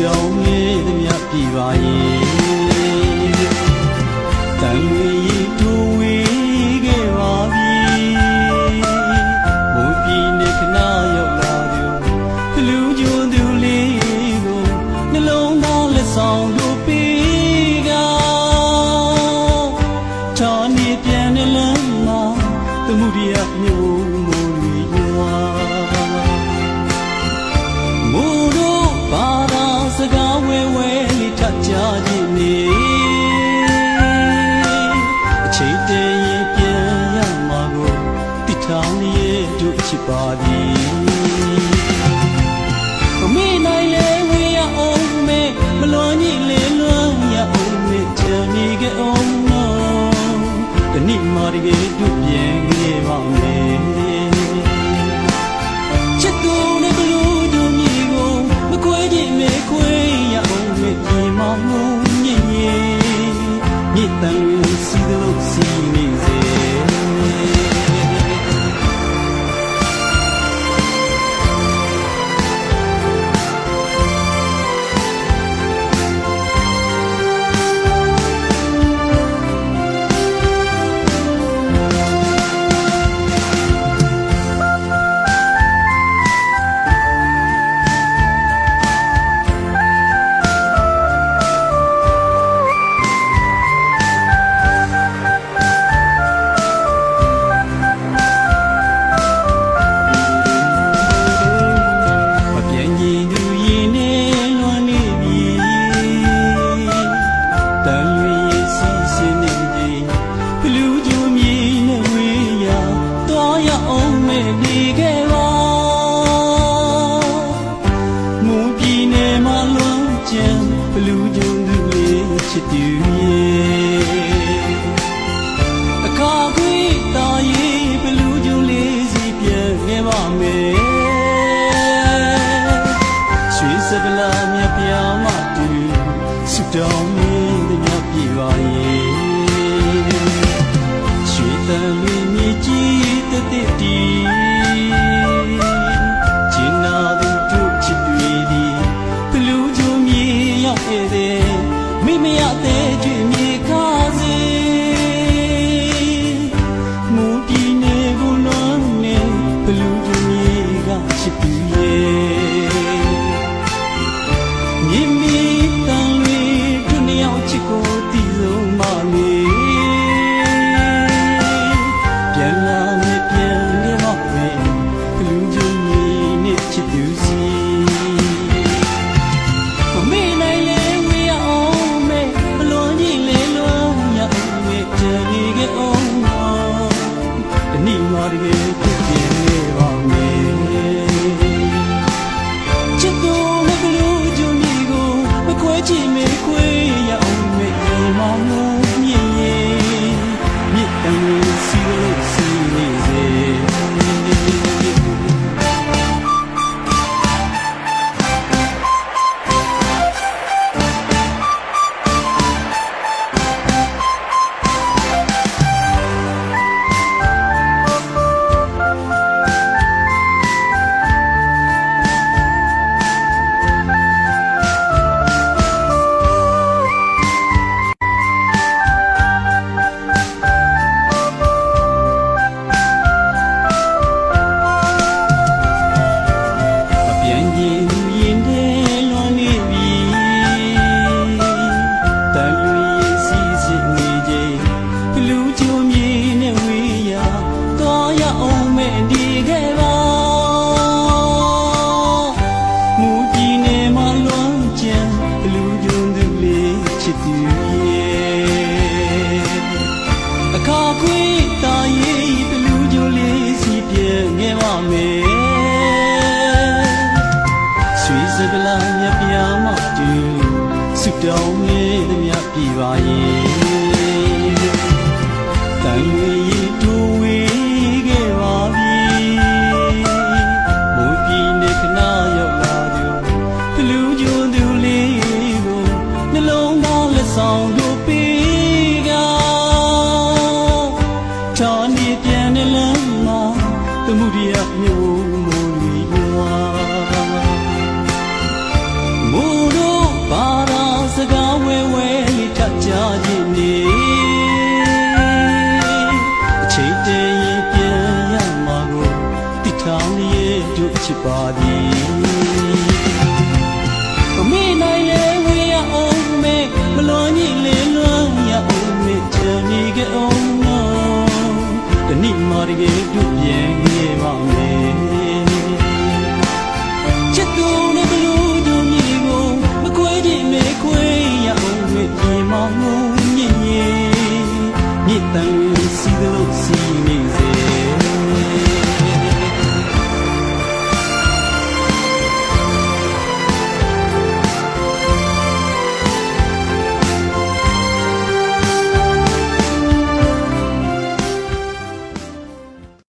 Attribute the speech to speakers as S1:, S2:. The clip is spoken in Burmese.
S1: တောင်းနေသမျှပြပါရဲ့တန်ဝေရီတို့ဝေခဲ့ပါပြီဘုံပြည်နဲ့ခဏရောက်လာသူဖလူးကျွန်းသူလေးကိုနှလုံးသားလက်ဆောင်တို့ပေးကထာနေပြန်နေလမ်းမှာသမှုရိယမျိုးမိုးတွေရွာမိုးတို့ဘာသာစကားဝဲဝဲလေးထကြခြင်းနေအချိန်တည်းရင်ပြန်ရမှာကိုတိထောင်ရဲ့တို့ချစ်ပါသည်မမေ့နိုင်လေဝေးရအောင်မေမလွန်ကြီးလေလွန်ရအောင်မေချမ်းနေကြအောင်နော်တနည်းမာရီတို့ပြန်ခဲ့ပါမယ်ချစ်သူနဲ့ဘလူးတို့မြေကိုမခွဲခြင်းမခွဲရအောင်မေဒီမောင်ညင်ရင်မြစ်တန်စီလို့စီနေစေချစ်သူရဲ့အခါခွေတာရေးဘလူးကျုံလေးစီပြန်ခဲ့ပါမယ်ရွှေစပလာမြပြာမတူစုတောင်းနေသမျှပြေပါရဲ့ရွှေတန်လေးမြကြီးတသက်တီကျင်နာသူတို့ချစ်တွေဒီဘလူးကျုံမြေရောက်ခဲ့တဲ့မိမရတဲ့ကျွေးမြေခါစေမူတီနေကိုလွန်နေဘလူးကျွေးမြေကချစ်သူရဲ့မြင်မီတန်လေးတို့နှစ်ယောက်ချစ်ကိုတည်ဆုံးမလေးပြန်လာမယ်ပြန်နေပါမယ်ဘလူးကျွေးမြေနဲ့ချစ်သူစီမမေ့နိုင်လေဝေးရအောင်မေဘလွန်ကြီးလေလွန်ရအောင်မေတန်နေကြအောင်တနည်းမာရီကိုပြင်နေပါမယ်ချစ်သူမဘလူးကျွမြေကိုမခွဲချင်မေခွဲရအောင်မေဒီမောင်လို့မြင်ရင်မြစ်တန်စီလို့စီနေစေအခါခွေတာရေးဘလူးကျိုးလေးစီပြန်ခဲ့ပါမယ်ရွှေစပလာမြပြာမတူစုတောင်းနေသမျှပြပါရဲ့တန်ဝေရီတို့ဝေခဲ့ပါပြီဘုံပြည်နဲ့ခဏရောက်လာသူဘလူးကျိုးသူလေးကိုနှလုံးသားလက်ဆောင်တို့ပေးကထာနေပြန်နေလမ်းမှာသမှုရိယမျိုးမိုးတွေရွာမိုးတို့ ဖြစ်ပါသည်မမေ့နိုင်လေဝေးရအောင်မေမလွန်ကြီးလေလွန်ရအောင်မေချမ်းမြေကအောင်နော်တနည်းမာတကယ်ပြုတ်ပြန်ခဲ့ပါ